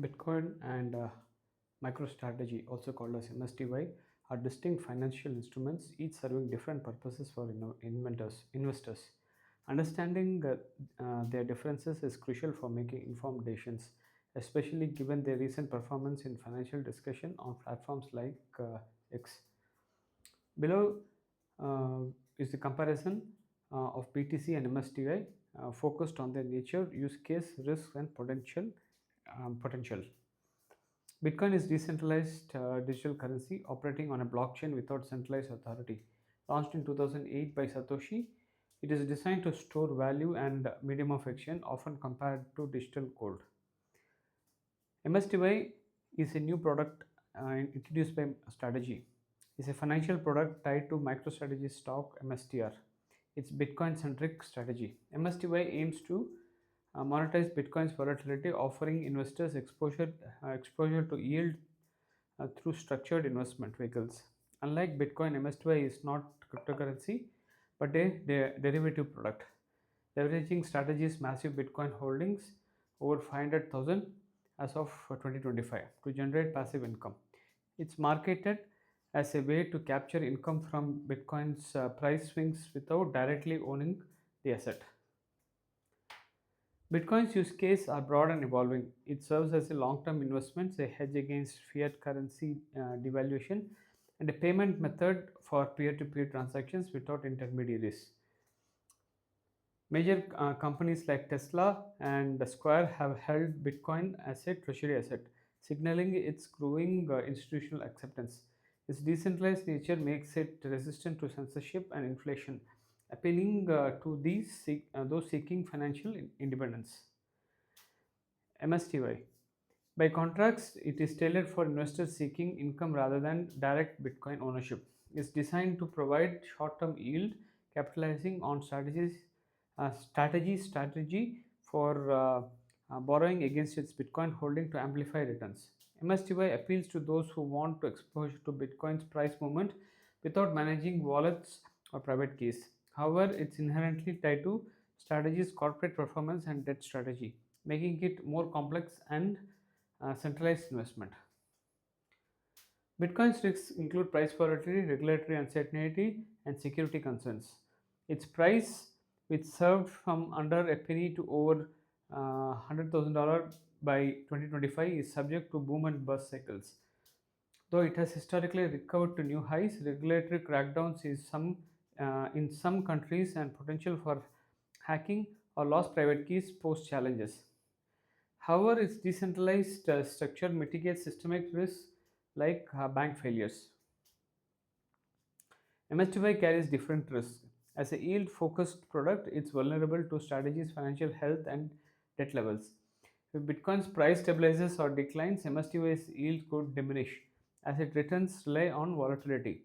Bitcoin and MicroStrategy, also called as MSTY, are distinct financial instruments, each serving different purposes for investors. Understanding their differences is crucial for making informed decisions, especially given their recent performance in financial discussion on platforms like X. Below is the comparison of BTC and MSTI, focused on their nature, use case, risks, and potential. Bitcoin is decentralized digital currency operating on a blockchain without centralized authority. Launched in 2008 by Satoshi, it is designed to store value and medium of exchange, often compared to digital gold. MSTY is a new product introduced by Strategy. It's a financial product tied to MicroStrategy stock MSTR. It's Bitcoin-centric strategy. MSTY aims to monetize Bitcoin's volatility, offering investors exposure to yield through structured investment vehicles. Unlike Bitcoin, MSTY is not cryptocurrency but a derivative product, leveraging Strategy's massive Bitcoin holdings over 500,000 as of 2025 to generate passive income. It's marketed as a way to capture income from Bitcoin's price swings without directly owning the asset. Bitcoin's use case are broad and evolving. It serves as a long-term investment, a hedge against fiat currency devaluation, and a payment method for peer-to-peer transactions without intermediaries. Major companies like Tesla and Square have held Bitcoin as a treasury asset, signaling its growing institutional acceptance. Its decentralized nature makes it resistant to censorship and inflation, appealing to those seeking financial independence. MSTY. By contrast, it is tailored for investors seeking income rather than direct Bitcoin ownership. It's designed to provide short-term yield, capitalizing on strategy for borrowing against its Bitcoin holding to amplify returns. MSTY appeals to those who want to exposure to Bitcoin's price movement without managing wallets or private keys. However, it's inherently tied to strategy's corporate performance and debt strategy, making it more complex and centralized investment. Bitcoin's risks include price volatility, regulatory uncertainty, and security concerns. Its price, which surged from under a penny to over $100,000 by 2025, is subject to boom and bust cycles. Though it has historically recovered to new highs, regulatory crackdowns in some countries and potential for hacking or lost private keys pose challenges. However, its decentralized structure mitigates systemic risks like bank failures. MSTY carries different risks. As a yield focused product, it's vulnerable to strategies, financial health, and debt levels. If Bitcoin's price stabilizes or declines, MSTY's yield could diminish as its returns rely on volatility.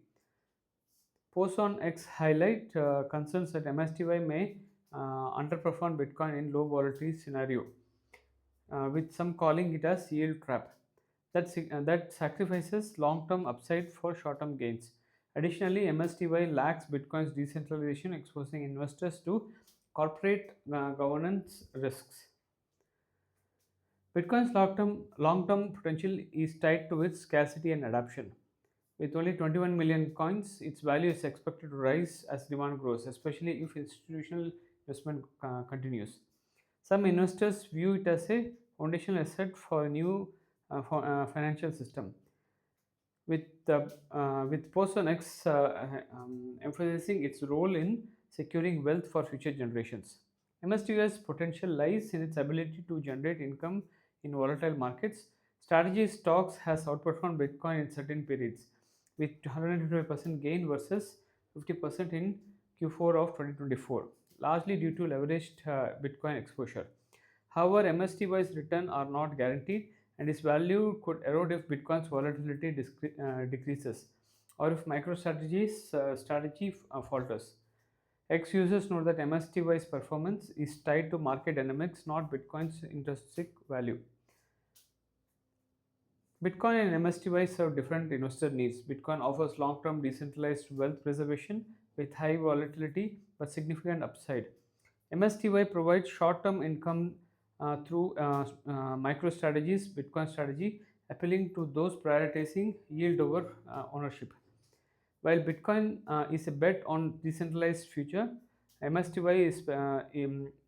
Posts on X highlight concerns that MSTY may underperform Bitcoin in low volatility scenario, with some calling it as yield trap that sacrifices long-term upside for short-term gains. Additionally, MSTY lacks Bitcoin's decentralization, exposing investors to corporate governance risks. Bitcoin's long-term potential is tied to its scarcity and adoption. With only 21 million coins, its value is expected to rise as demand grows, especially if institutional investment continues. Some investors view it as a foundational asset for a new financial system, with Person X emphasizing its role in securing wealth for future generations. MSTU's potential lies in its ability to generate income in volatile markets. Strategy stocks has outperformed Bitcoin in certain periods, with 125% gain versus 50% in Q4 of 2024, largely due to leveraged Bitcoin exposure. However, MSTY's return are not guaranteed, and its value could erode if Bitcoin's volatility decreases or if MicroStrategy's strategy falters. X users note that MSTY's performance is tied to market dynamics, not Bitcoin's intrinsic value. Bitcoin and MSTY serve different investor needs. Bitcoin offers long term decentralized wealth preservation with high volatility but significant upside. MSTY provides short term income through micro strategies, Bitcoin strategy, appealing to those prioritizing yield over ownership. While Bitcoin is a bet on decentralized future, MSTY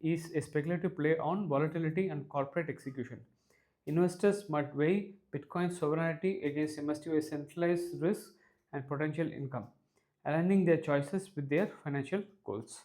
is a speculative play on volatility and corporate execution. Investors must weigh Bitcoin's sovereignty against MSTY's centralized risk and potential income, aligning their choices with their financial goals.